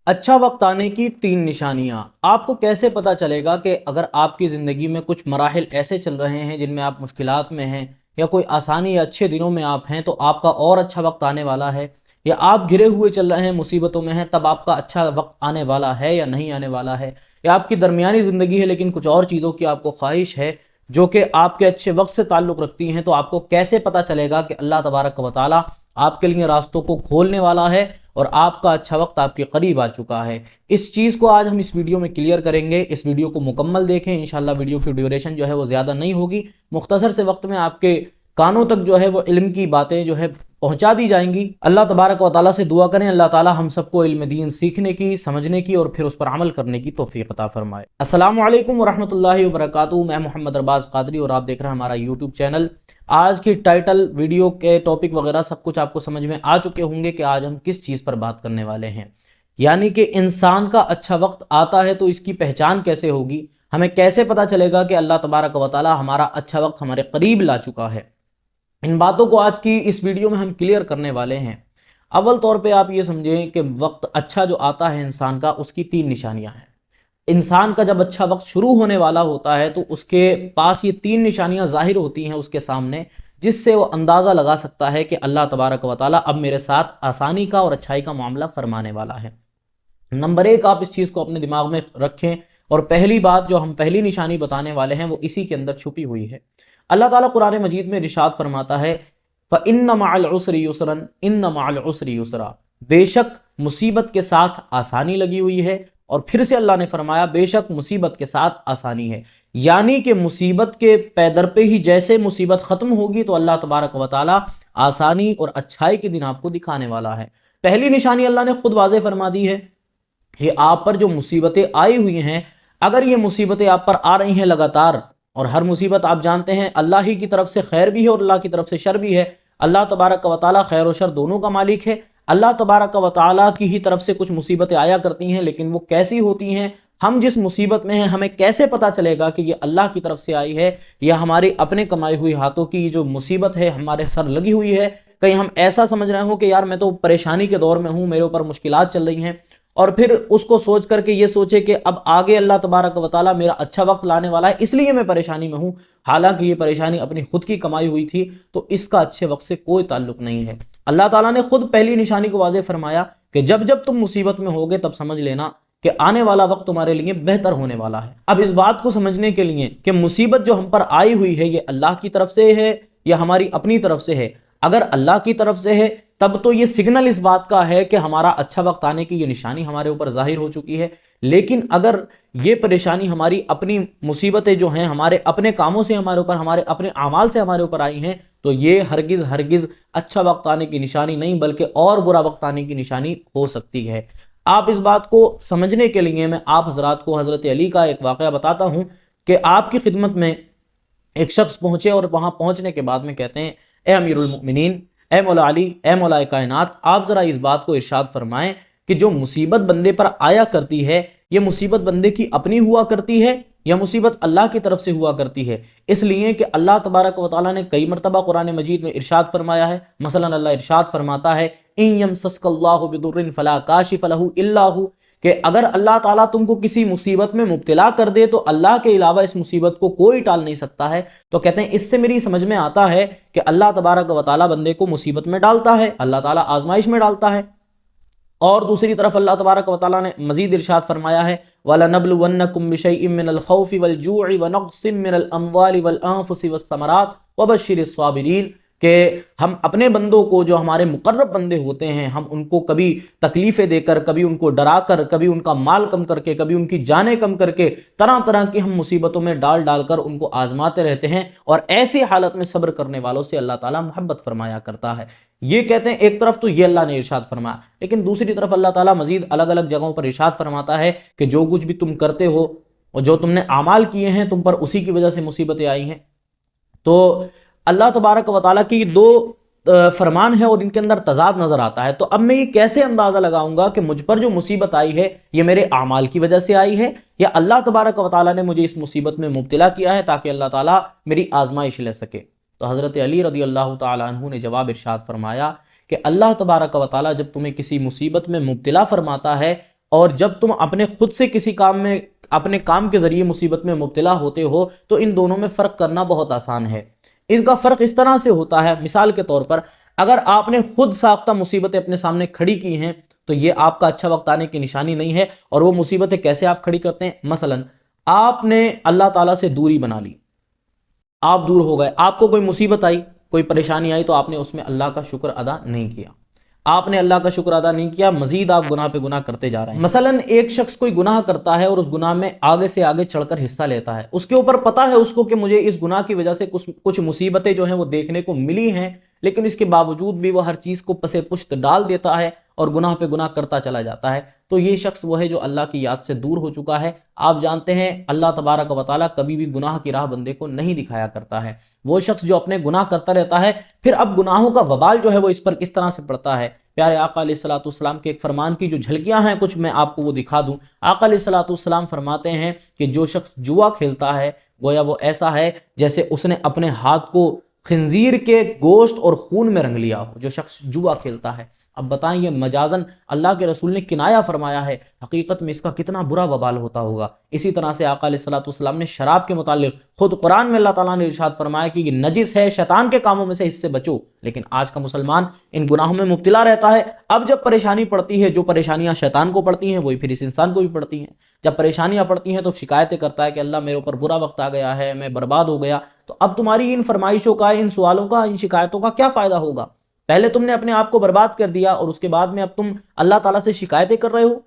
अच्छा वक्त आने की तीन निशानियां। आपको कैसे पता चलेगा कि अगर आपकी ज़िंदगी में कुछ मराहिल ऐसे चल रहे हैं जिनमें आप मुश्किलात में हैं, या कोई आसानी या अच्छे दिनों में आप हैं तो आपका और अच्छा वक्त आने वाला है, या आप घिरे हुए चल रहे हैं, मुसीबतों में हैं, तब आपका अच्छा वक्त आने वाला है या नहीं आने वाला है, या आपकी दरमियानी ज़िंदगी है लेकिन कुछ और चीज़ों की आपको ख्वाहिश है जो कि आपके अच्छे वक्त से ताल्लुक़ रखती हैं, तो आपको कैसे पता चलेगा कि अल्लाह तबारक व तआला आपके लिए रास्तों को खोलने वाला है और आपका अच्छा वक्त आपके करीब आ चुका है। इस चीज़ को आज हम इस वीडियो में क्लियर करेंगे। इस वीडियो को मुकम्मल देखें, इंशाल्लाह वीडियो की ड्यूरेशन जो है वो ज़्यादा नहीं होगी, मुख्तसर से वक्त में आपके कानों तक जो है वो इल्म की बातें जो है पहुंचा दी जाएंगी। अल्लाह तबारक व तआला से दुआ करें, अल्लाह ताला हम सबको इल्म दीन सीखने की, समझने की और फिर उस पर अमल करने की तौफीक अता फरमाए। अस्सलामु अलैकुम वरहमतुल्लाहि वबरकातुहू। मैं मोहम्मद अरबाज कादरी और आप देख रहे हैं हमारा यूट्यूब चैनल। आज की टाइटल, वीडियो के टॉपिक वगैरह सब कुछ आपको समझ में आ चुके होंगे कि आज हम किस चीज़ पर बात करने वाले हैं। यानी कि इंसान का अच्छा वक्त आता है तो इसकी पहचान कैसे होगी, हमें कैसे पता चलेगा कि अल्लाह तबारक व तआला हमारा अच्छा वक्त हमारे करीब ला चुका है। इन बातों को आज की इस वीडियो में हम क्लियर करने वाले हैं। अव्वल तौर पे आप ये समझें कि वक्त अच्छा जो आता है इंसान का, उसकी तीन निशानियां हैं। इंसान का जब अच्छा वक्त शुरू होने वाला होता है तो उसके पास ये तीन निशानियां जाहिर होती हैं उसके सामने, जिससे वो अंदाज़ा लगा सकता है कि अल्लाह तबारक व तआला अब मेरे साथ आसानी का और अच्छाई का मामला फरमाने वाला है। नंबर एक, आप इस चीज़ को अपने दिमाग में रखें और पहली बात जो हम पहली निशानी बताने वाले हैं वो इसी के अंदर छुपी हुई है। अल्लाह ताला कुरान मजीद में इरशाद फरमाता है, फ़इन्न मअल उसरि युसरन इन्न मअल उसरि युसरा। बेशक मुसीबत के साथ आसानी लगी हुई है। और फिर से अल्लाह ने फरमाया, बेशक मुसीबत के साथ आसानी है। यानी कि मुसीबत के पैदर पे ही जैसे मुसीबत ख़त्म होगी तो अल्लाह तबारक व तआला आसानी और अच्छाई के दिन आपको दिखाने वाला है। पहली निशानी अल्लाह ने खुद वाज़े फरमा दी है। ये आप पर जो मुसीबतें आई हुई हैं, अगर ये मुसीबतें आप पर आ रही हैं लगातार, और हर मुसीबत आप जानते हैं अल्लाह ही की तरफ से खैर भी है और अल्लाह की तरफ से शर भी है। अल्लाह तबारक व तआला खैर और शर दोनों का मालिक है। अल्लाह तबारक व तआला की ही तरफ से कुछ मुसीबतें आया करती हैं, लेकिन वो कैसी होती हैं, हम जिस मुसीबत में हैं हमें कैसे पता चलेगा कि ये अल्लाह की तरफ से आई है या हमारी अपने कमाई हुई हाथों की जो मुसीबत है हमारे सर लगी हुई है। कहीं हम ऐसा समझ रहे हो कि यार मैं तो परेशानी के दौर में हूँ, मेरे ऊपर मुश्किलात चल रही हैं, और फिर उसको सोच करके ये सोचे कि अब आगे अल्लाह तबारक व तआला मेरा अच्छा वक्त लाने वाला है इसलिए मैं परेशानी में हूँ, हालांकि ये परेशानी अपनी खुद की कमाई हुई थी, तो इसका अच्छे वक्त से कोई ताल्लुक नहीं है। अल्लाह ताला ने खुद पहली निशानी को वाज़े फरमाया कि जब जब तुम मुसीबत में होगे तब समझ लेना कि आने वाला वक्त तुम्हारे लिए बेहतर होने वाला है। अब इस बात को समझने के लिए कि मुसीबत जो हम पर आई हुई है ये अल्लाह की तरफ से है या हमारी अपनी तरफ से है, अगर अल्लाह की तरफ से है तब तो ये सिग्नल इस बात का है कि हमारा अच्छा वक्त आने की ये निशानी हमारे ऊपर जाहिर हो चुकी है। लेकिन अगर ये परेशानी हमारी अपनी मुसीबतें जो हैं हमारे अपने कामों से हमारे ऊपर, हमारे अपने अमाल से हमारे ऊपर आई हैं, तो ये हरगिज हरगिज अच्छा वक्त आने की निशानी नहीं बल्कि और बुरा वक्त आने की निशानी हो सकती है। आप इस बात को समझने के लिए मैं आप हजरात को हजरत अली का एक वाक़या बताता हूँ कि आपकी खिदमत में एक शख्स पहुंचे और वहां पहुंचने के बाद में कहते हैं, ए अमीरुल मोमिनीन, ए मौला अली, ए मौला कायनात, आप ज़रा इस बात को इरशाद फरमाएं कि जो मुसीबत बंदे पर आया करती है ये मुसीबत बंदे की अपनी हुआ करती है या मुसीबत अल्लाह की तरफ से हुआ करती है। इसलिए कि अल्लाह तबारक व तआला ने कई मरतबा कुरान मजीद में इरशाद फरमाया है। मसलन अल्लाह इरशाद फरमाता है, इन यमसस्कल्लाहु बिदुर्रिन फला काशिफ लहू इल्ला हु, कि अगर अल्लाह ताला तुमको किसी मुसीबत में मुब्तला कर दे तो अल्लाह के अलावा इस मुसीबत को कोई टाल नहीं सकता है। तो कहते हैं इससे मेरी समझ में आता है कि अल्लाह तबारक व तआला बंदे को मुसीबत में डालता है, अल्लाह ताला आजमाइश में डालता है। और दूसरी तरफ अल्लाह तबारक व तआला ने मजीद इरशाद फरमाया है, वलनब्लुवन्नकुम बिशैइन मिनल खौफि वल जूइ व नक़्सिम मिनल अम्वालि वल अनफुसि वस्समरात वबश्शिरिस साबिरीन, कि हम अपने बंदों को, जो हमारे मुकर्रब बंदे होते हैं, हम उनको कभी तकलीफ़ें देकर, कभी उनको डरा कर, कभी उनका माल कम करके, कभी उनकी जानें कम करके, तरह तरह की हम मुसीबतों में डाल डाल कर उनको आजमाते रहते हैं। और ऐसी हालत में सब्र करने वालों से अल्लाह ताला मोहब्बत फरमाया करता है। ये कहते हैं एक तरफ तो ये अल्लाह ने इरशाद फरमाया, लेकिन दूसरी तरफ अल्लाह ताला मजीद अलग अलग जगहों पर इरशाद फरमाता है कि जो कुछ भी तुम करते हो और जो तुमने आमाल किए हैं तुम पर उसी की वजह से मुसीबतें आई हैं। तो अल्लाह तबारक व तआला की दो फरमान है और इनके अंदर तजाद नजर आता है। तो अब मैं ये कैसे अंदाजा लगाऊंगा कि मुझ पर जो मुसीबत आई है ये मेरे आमाल की वजह से आई है या अल्लाह तबारक व तआला ने मुझे इस मुसीबत में मुब्तला किया है ताकि अल्लाह ताला मेरी आजमाइश ले सके। तो हज़रत अली रदी अल्लाह तआला अन्हु ने जवाब इरशाद फरमाया कि अल्लाह तबारक व तआला जब तुम्हें किसी मुसीबत में मुब्तला फरमाता है और जब तुम अपने खुद से किसी काम में, अपने काम के जरिए मुसीबत में मुब्तला होते हो, तो इन दोनों में फ़र्क करना बहुत आसान है। इसका फ़र्क इस तरह से होता है, मिसाल के तौर पर अगर आपने खुद साख्ता मुसीबतें अपने सामने खड़ी की हैं तो ये आपका अच्छा वक्त आने की निशानी नहीं है। और वो मुसीबतें कैसे आप खड़ी करते हैं? मसलन आपने अल्लाह ताला से दूरी बना ली, आप दूर हो गए, आपको कोई मुसीबत आई, कोई परेशानी आई, तो आपने उसमें अल्लाह का शुक्र अदा नहीं किया, आपने अल्लाह का शुक्र अदा नहीं किया, मजीद आप गुनाह पे गुनाह करते जा रहे हैं। मसलन एक शख्स कोई गुनाह करता है और उस गुनाह में आगे से आगे चढ़कर हिस्सा लेता है, उसके ऊपर पता है उसको कि मुझे इस गुनाह की वजह से कुछ मुसीबतें जो हैं वो देखने को मिली हैं, लेकिन इसके बावजूद भी वह हर चीज़ को पसे पुश्त डाल देता है और गुनाह पे गुनाह करता चला जाता है। तो ये शख्स वो है जो अल्लाह की याद से दूर हो चुका है। आप जानते हैं अल्लाह तबारक व तआला कभी भी गुनाह की राह बंदे को नहीं दिखाया करता है। वो शख्स जो अपने गुनाह करता रहता है, फिर अब गुनाहों का वबाल जो है वो इस पर किस तरह से पड़ता है। प्यारे आका अलैहिस्सलातु वस्सलाम के एक फरमान की जो झलकियां हैं कुछ मैं आपको वो दिखा दूं। आका अलैहिस्सलातु वस्सलाम फरमाते हैं कि जो शख्स जुआ खेलता है गोया वो ऐसा है जैसे उसने अपने हाथ को खंजीर के गोश्त और खून में रंग लिया हो, जो शख्स जुआ खेलता है। अब बताएं ये मजाजन अल्लाह के रसूल ने किनाया फरमाया है, हकीकत में इसका कितना बुरा वबाल होता होगा। इसी तरह से आका अलैहिस्सलातु वस्सलाम ने शराब के मुतालिक खुद कुरान में अल्लाह ताला ने इरशाद फरमाया कि नजिस है, शैतान के कामों में से इससे बचो। लेकिन आज का मुसलमान इन गुनाहों में मुब्तला रहता है। अब जब परेशानी पड़ती है, जो परेशानियां शैतान को पड़ती हैं वही फिर इस इंसान को भी पड़ती हैं। जब परेशानियां पड़ती हैं तो शिकायतें करता है कि अल्लाह मेरे ऊपर बुरा वक्त आ गया है, मैं बर्बाद हो गया। तो अब तुम्हारी इन फरमाइशों का, इन सवालों का, इन शिकायतों का क्या फायदा होगा? पहले तुमने अपने आप को बर्बाद कर दिया और उसके बाद में अब तुम अल्लाह ताला से शिकायतें कर रहे हो।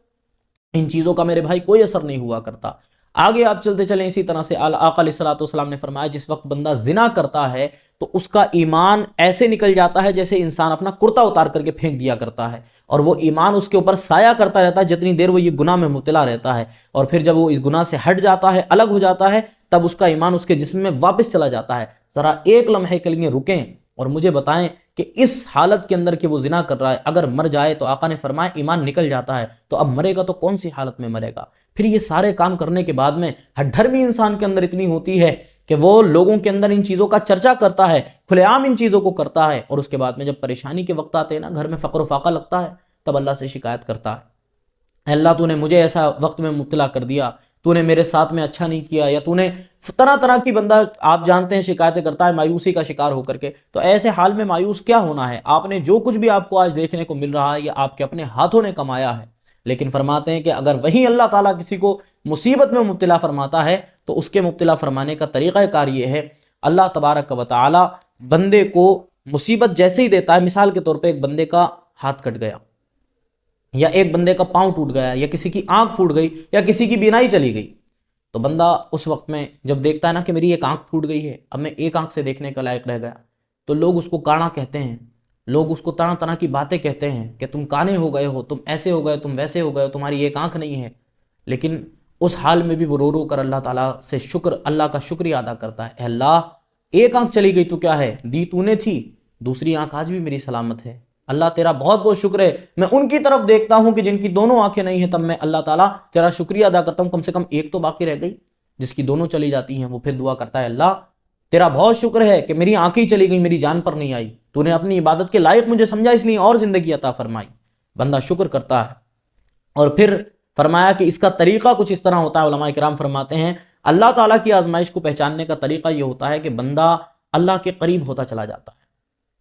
इन चीजों का मेरे भाई कोई असर नहीं हुआ करता। आगे आप चलते चलें, इसी तरह से आका अलैहिस्सलातु वस्सलाम ने फरमाया जिस वक्त बंदा जिना करता है तो उसका ईमान ऐसे निकल जाता है जैसे इंसान अपना कुर्ता उतार करके फेंक दिया करता है, और वो ईमान उसके ऊपर साया करता रहता है जितनी देर वो ये गुनाह में मुब्तला रहता है। और फिर जब वो इस गुनाह से हट जाता है, अलग हो जाता है, तब उसका ईमान उसके जिस्म में वापस चला जाता है। जरा एक लम्हे के लिए रुकें और मुझे बताएं कि इस हालत के अंदर कि वो जिना कर रहा है, अगर मर जाए तो आका ने फरमाया ईमान निकल जाता है, तो अब मरेगा तो कौन सी हालत में मरेगा? फिर ये सारे काम करने के बाद में हड्डर भी इंसान के अंदर इतनी होती है कि वो लोगों के अंदर इन चीज़ों का चर्चा करता है, खुलेआम इन चीज़ों को करता है, और उसके बाद में जब परेशानी के वक्त आते हैं ना, घर में फ़क्र फाका लगता है, तब अल्लाह से शिकायत करता है, अल्लाह तूने मुझे ऐसा वक्त में मुब्तला कर दिया, तूने मेरे साथ में अच्छा नहीं किया, या तूने तरह तरह की बंदा आप जानते हैं शिकायतें करता है मायूसी का शिकार होकर के। तो ऐसे हाल में मायूस क्या होना है? आपने जो कुछ भी आपको आज देखने को मिल रहा है ये आपके अपने हाथों ने कमाया है। लेकिन फरमाते हैं कि अगर वही अल्लाह ताला किसी को मुसीबत में मुब्तला फरमाता है तो उसके मुब्तला फरमाने का तरीक़ा कार ये है, अल्लाह तबारक व तआला बंदे को मुसीबत जैसे ही देता है, मिसाल के तौर पर एक बंदे का हाथ कट गया, या एक बंदे का पांव टूट गया, या किसी की आंख फूट गई, या किसी की बीनाई चली गई, तो बंदा उस वक्त में जब देखता है ना कि मेरी एक आंख फूट गई है, अब मैं एक आंख से देखने का लायक रह गया, तो लोग उसको काना कहते हैं, लोग उसको तरह तरह की बातें कहते हैं कि तुम काने हो गए हो, तुम ऐसे हो गए, तुम वैसे हो गए, तुम्हारी एक आंख नहीं है। लेकिन उस हाल में भी वो रो रो कर अल्लाह ताला से अल्लाह का शुक्रिया अदा करता है, अल्लाह एक आंख चली गई तो क्या है, दी तूने थी, दूसरी आंख आज भी मेरी सलामत है, अल्लाह तेरा बहुत बहुत शुक्र है। मैं उनकी तरफ देखता हूं कि जिनकी दोनों आंखें नहीं हैं, तब मैं अल्लाह ताला तेरा शुक्रिया अदा करता हूं, कम से कम एक तो बाकी रह गई, जिसकी दोनों चली जाती हैं। वो फिर दुआ करता है, अल्लाह तेरा बहुत शुक्र है कि मेरी आंखें चली गई, मेरी जान पर नहीं आई, तूने अपनी इबादत के लायक मुझे समझा, इसलिए और जिंदगी अता फरमाई। बंदा शुक्र करता है। और फिर फरमाया कि इसका तरीका कुछ इस तरह होता है, उलमा किराम फरमाते हैं अल्लाह ताला की आजमाइश को पहचानने का तरीका यह होता है कि बंदा अल्लाह के करीब होता चला जाता है।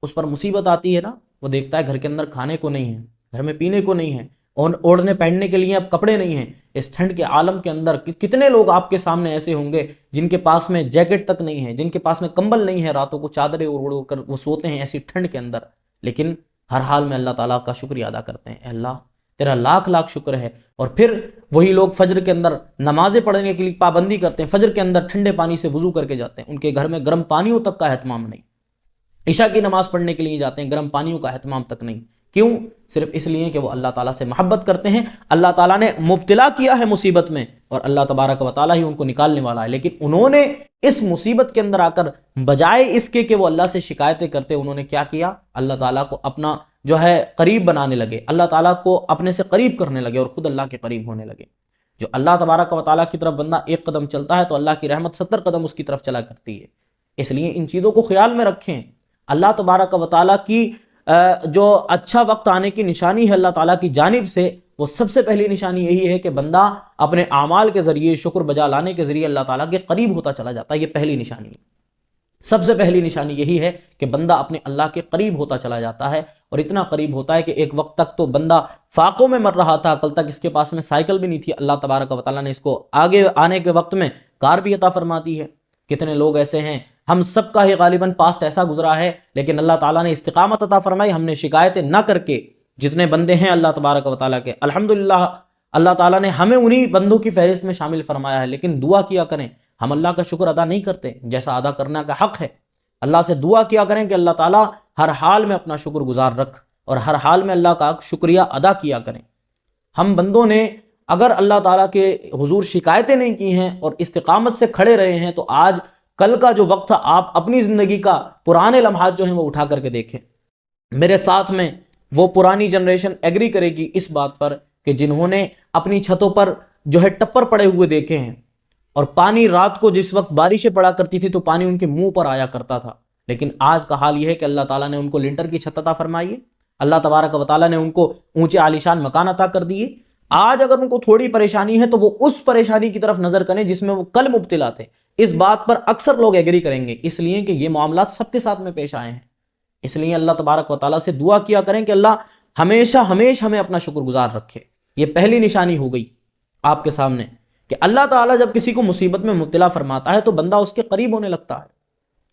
उस पर मुसीबत आती है ना, वो देखता है घर के अंदर खाने को नहीं है, घर में पीने को नहीं है, और ओढ़ने पहनने के लिए अब कपड़े नहीं हैं। इस ठंड के आलम के अंदर कितने लोग आपके सामने ऐसे होंगे जिनके पास में जैकेट तक नहीं है, जिनके पास में कंबल नहीं है, रातों को चादरें ओढ़ ओढ़ कर वो सोते हैं ऐसी ठंड के अंदर, लेकिन हर हाल में अल्लाह ताला का शुक्रिया अदा करते हैं, अल्लाह तेरा लाख लाख शुक्र है। और फिर वही लोग फजर के अंदर नमाजें पढ़ने के लिए पाबंदी करते हैं, फजर के अंदर ठंडे पानी से वजू करके जाते हैं, उनके घर में गर्म पानियों तक का एहतमाम नहीं, ईशा की नमाज पढ़ने के लिए जाते हैं, गर्म पानियों का एहतमाम तक नहीं। क्यों? सिर्फ इसलिए कि वो अल्लाह ताला से मोहब्बत करते हैं। अल्लाह ताला ने मुब्तला किया है मुसीबत में और अल्लाह तबारक व तआला ही उनको निकालने वाला है, लेकिन उन्होंने इस मुसीबत के अंदर आकर बजाय इसके कि वो अल्लाह से शिकायतें करते, उन्होंने क्या किया, अल्लाह ताला को अपना जो है करीब बनाने लगे, अल्लाह ताला को अपने से करीब करने लगे और खुद अल्लाह के करीब होने लगे। जो अल्लाह तबारक व तआला की तरफ बंदा एक कदम चलता है तो अल्लाह की रहमत 70 कदम उसकी तरफ चला करती है। इसलिए इन चीज़ों को ख्याल में रखें। अल्लाह तबारक व तआला की जो अच्छा वक्त आने की निशानी है अल्लाह ताला की जानिब से, वो सबसे पहली निशानी यही है कि बंदा अपने आमाल के जरिए, शुक्र बजा लाने के जरिए अल्लाह ताला के करीब होता चला जाता है। ये पहली निशानी है, सबसे पहली निशानी यही है कि बंदा अपने अल्लाह के करीब होता चला जाता है। और इतना करीब होता है कि एक वक्त तक तो बंदा फाकों में मर रहा था, कल तक इसके पास में साइकिल भी नहीं थी, अल्लाह तबारक व तआला ने इसको आगे आने के वक्त में कार भी अता फरमाती है। कितने लोग ऐसे हैं, हम सबका ही गालिबन पास्ट ऐसा गुजरा है, लेकिन अल्लाह ताला ने इस्तिकामत अता फरमाई, हमने शिकायतें ना करके, जितने बंदे हैं अल्लाह तबारक व तआला के, अल्हम्दुलिल्लाह अल्लाह ताला ने हमें उन्हीं बंदों की फहरिस्त में शामिल फरमाया है। लेकिन दुआ किया करें, हम अल्लाह का शुक्र अदा नहीं करते जैसा अदा करना का हक है। अल्लाह से दुआ किया करें कि अल्लाह ताला हर हाल में अपना शुक्र गुजार रख, और हर हाल में अल्लाह का शुक्रिया अदा किया करें। हम बंदों ने अगर अल्लाह ताला के हुजूर शिकायतें नहीं की हैं और इस्तिकामत से खड़े रहे हैं, तो आज कल का जो वक्त था, आप अपनी ज़िंदगी का पुराने लम्हात जो हैं वो उठा करके देखें। मेरे साथ में वो पुरानी जनरेशन एग्री करेगी इस बात पर कि जिन्होंने अपनी छतों पर जो है टप्पर पड़े हुए देखे हैं, और पानी रात को जिस वक्त बारिशें पड़ा करती थी तो पानी उनके मुंह पर आया करता था। लेकिन आज का हाल यह है कि अल्लाह ताला ने उनको लिंटर की छत अता फरमाई है, अल्लाह तबारक व तआला ने उनको ऊंचे आलीशान मकान अता कर दिए। आज अगर उनको थोड़ी परेशानी है तो वो उस परेशानी की तरफ नजर करें जिसमें वो कल मुब्तिला थे। इस बात पर अक्सर लोग एग्री करेंगे, इसलिए कि ये मामला सबके साथ में पेश आए हैं। इसलिए अल्लाह तबारक व तआला से दुआ किया करें कि अल्लाह हमेशा हमेशा हमें अपना शुक्रगुजार रखे। ये पहली निशानी हो गई आपके सामने कि अल्लाह ताला जब किसी को मुसीबत में मुब्तला फरमाता है तो बंदा उसके करीब होने लगता है,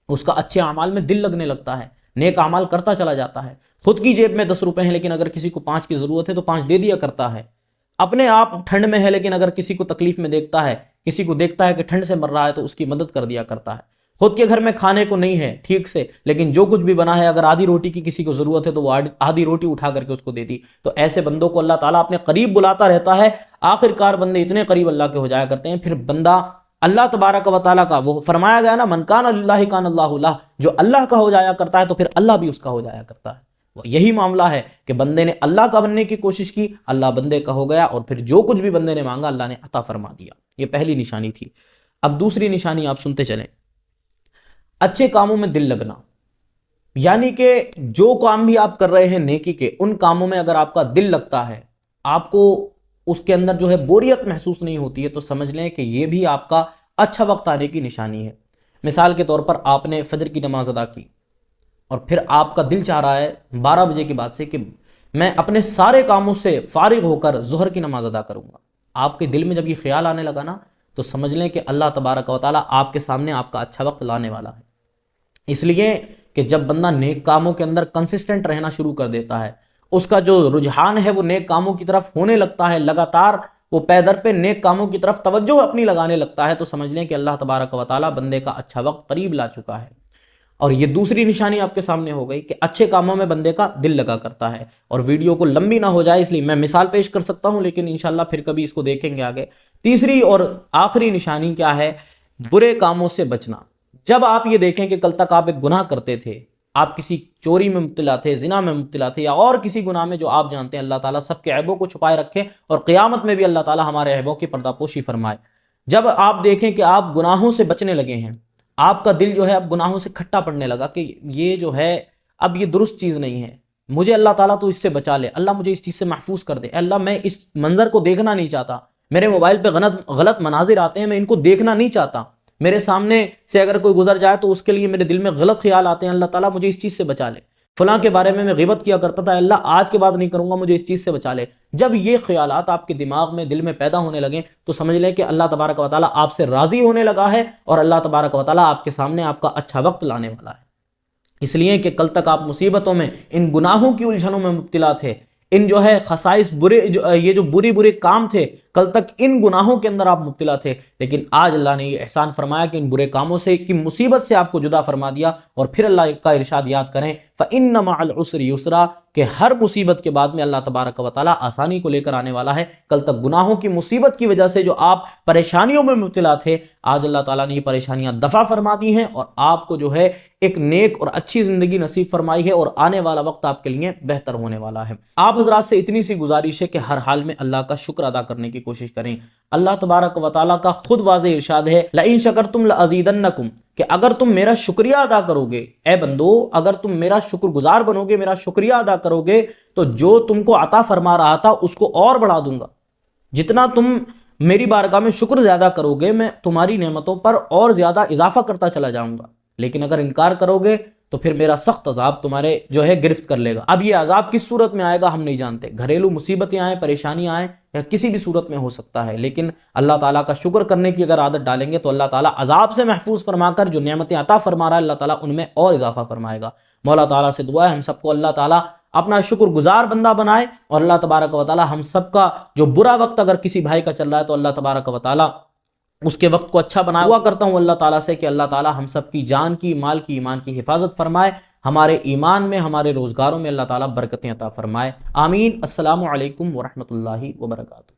उसका अच्छे अमाल में दिल लगने लगता है, नेक अमाल करता चला जाता है। खुद की जेब में 10 रुपए हैं, लेकिन अगर किसी को 5 की जरूरत है तो 5 दे दिया करता है। अपने आप ठंड में है, लेकिन अगर किसी को तकलीफ में देखता है, किसी को देखता है कि ठंड से मर रहा है, तो उसकी मदद कर दिया करता है। खुद के घर में खाने को नहीं है ठीक से, लेकिन जो कुछ भी बना है, अगर आधी रोटी की किसी को जरूरत है तो वो आधी रोटी उठा करके उसको दे दी। तो ऐसे बंदों को अल्लाह ताला अपने करीब बुलाता रहता है। आखिरकार बंदे इतने करीब अल्लाह के हो जाया करते हैं, फिर बंदा अल्लाह तबारक व तआला का, वो फरमाया गया ना, मन कान लिल्लाहि कान अल्लाहु लह, जो अल्लाह का हो जाया करता है तो फिर अल्लाह भी उसका हो जाया करता है। यही मामला है कि बंदे ने अल्लाह का बनने की कोशिश की, अल्लाह बंदे का हो गया, और फिर जो कुछ भी बंदे ने मांगा अल्लाह ने अता फरमा दिया। ये पहली निशानी थी। अब दूसरी निशानी आप सुनते चलें, अच्छे कामों में दिल लगना। यानी कि जो काम भी आप कर रहे हैं नेकी के, उन कामों में अगर आपका दिल लगता है, आपको उसके अंदर जो है बोरियत महसूस नहीं होती है, तो समझ लें कि यह भी आपका अच्छा वक्त आने की निशानी है। मिसाल के तौर पर आपने फजर की नमाज अदा की और फिर आपका दिल चाह रहा है 12 बजे के बाद से कि मैं अपने सारे कामों से फारिग होकर ज़ोहर की नमाज अदा करूंगा। आपके दिल में जब ये ख्याल आने लगा ना, तो समझ लें कि अल्लाह तबारक व तआला आपके सामने आपका अच्छा वक्त लाने वाला है। इसलिए कि जब बंदा नेक कामों के अंदर कंसिस्टेंट रहना शुरू कर देता है, उसका जो रुझान है वो नेक कामों की तरफ होने लगता है, लगातार वो पैदर पे नेक कामों की तरफ तवज्जो अपनी लगाने लगता है, तो समझ लें कि अल्लाह तबारक व तआला बंदे का अच्छा वक्त करीब ला चुका है। और ये दूसरी निशानी आपके सामने हो गई कि अच्छे कामों में बंदे का दिल लगा करता है। और वीडियो को लंबी ना हो जाए इसलिए मैं मिसाल पेश कर सकता हूं, लेकिन इंशाल्लाह फिर कभी इसको देखेंगे आगे। तीसरी और आखिरी निशानी क्या है? बुरे कामों से बचना। जब आप ये देखें कि कल तक आप एक गुनाह करते थे, आप किसी चोरी में मुब्तला थे, जिना में मुब्तला थे, या और किसी गुनाह में जो आप जानते हैं, अल्लाह ताला सबके ऐबों को छुपाए रखे और क़यामत में भी अल्लाह ताला हमारे ऐबों की पर्दापोशी फरमाए। जब आप देखें कि आप गुनाहों से बचने लगे हैं, आपका दिल जो है अब गुनाहों से खट्टा पड़ने लगा कि ये जो है अब ये दुरुस्त चीज़ नहीं है, मुझे अल्लाह ताला तो इससे बचा ले, अल्लाह मुझे इस चीज़ से महफूज कर दे, अल्लाह मैं इस मंजर को देखना नहीं चाहता, मेरे मोबाइल पे गलत मनाजिर आते हैं, मैं इनको देखना नहीं चाहता, मेरे सामने से अगर कोई गुजर जाए तो उसके लिए मेरे दिल में गलत ख्याल आते हैं, अल्लाह ताला मुझे इस चीज़ से बचा ले, फलां के बारे में मैं गिबत किया करता था, अल्लाह आज के बाद नहीं करूंगा, मुझे इस चीज़ से बचा ले। जब ये ख्यालात आपके दिमाग में, दिल में पैदा होने लगे, तो समझ लें कि अल्लाह तबारक व तआला आपसे राज़ी होने लगा है और अल्लाह तबारक व तआला आपके सामने आपका अच्छा वक्त लाने वाला है। इसलिए कि कल तक आप मुसीबतों में, इन गुनाहों की उलझनों में मुब्तला थे, इन जो है खसाइस बुरे, ये जो बुरी बुरे काम थे, कल तक इन गुनाहों के अंदर आप मुब्तला थे, लेकिन आज अल्लाह ने ये एहसान फरमाया कि इन बुरे कामों से, की मुसीबत से आपको जुदा फरमा दिया। और फिर अल्लाह का इरशाद याद करें, फ़इन्न मअल उसरि युसरा, कि हर मुसीबत के बाद में अल्लाह तबारक व तआला आसानी को लेकर आने वाला है। कल तक गुनाहों की मुसीबत की वजह से जो आप परेशानियों में मुब्तला थे, आज अल्लाह ताला ने ये परेशानियां दफा फरमा दी हैं और आपको जो है एक नेक और अच्छी जिंदगी नसीब फरमाई है और आने वाला वक्त आपके लिए बेहतर होने वाला है। आप हजरात से इतनी सी गुजारिश है कि हर हाल में अल्लाह का शुक्र अदा करने की कोशिश करें। अल्लाह तबारक व तआला का खुद वाज़े इरशाद है, लइन शकरतुम लअज़ीदन्नकुम, कि अगर तुम मेरा शुक्रिया अदा करोगे, ए बंदो अगर तुम मेरा शुक्रगुजार बनोगे, मेरा शुक्रिया अदा करोगे, तो जो तुमको अता फरमा रहा था उसको और बढ़ा दूंगा। जितना तुम मेरी बारगाह में शुक्र ज्यादा करोगे, मैं तुम्हारी नेमतों पर और ज्यादा इजाफा करता चला जाऊंगा। लेकिन अगर इनकार करोगे तो फिर मेरा सख्त अजाब तुम्हारे जो है गिरफ्त कर लेगा। अब ये अजाब किस सूरत में आएगा हम नहीं जानते, घरेलू मुसीबतें आए, परेशानियां आए, या किसी भी सूरत में हो सकता है। लेकिन अल्लाह ताला का शुक्र करने की अगर आदत डालेंगे तो अल्लाह ताला अजाब से महफूज फरमाकर जो नेमतें अता फरमा रहा है अल्लाह ताला उनमें और इजाफा फरमाएगा। मौला ताला से दुआ है हम सबको अल्लाह ताला अपना शुक्रगुजार बंदा बनाए, और अल्लाह तबारक व तआला हम सबका जो बुरा वक्त अगर किसी भाई का चल रहा है तो अल्लाह तबारक व तआला उसके वक्त को अच्छा बनाए। हुआ करता हूँ अल्लाह ताला से कि अल्लाह ताला हम सब की जान की, माल की, ईमान की हिफाजत फरमाए, हमारे ईमान में, हमारे रोजगारों में अल्लाह ताला बरकतें अता फरमाए। आमीन। अस्सलामु अलैकुम व रहमतुल्लाहि व बरकातुहू।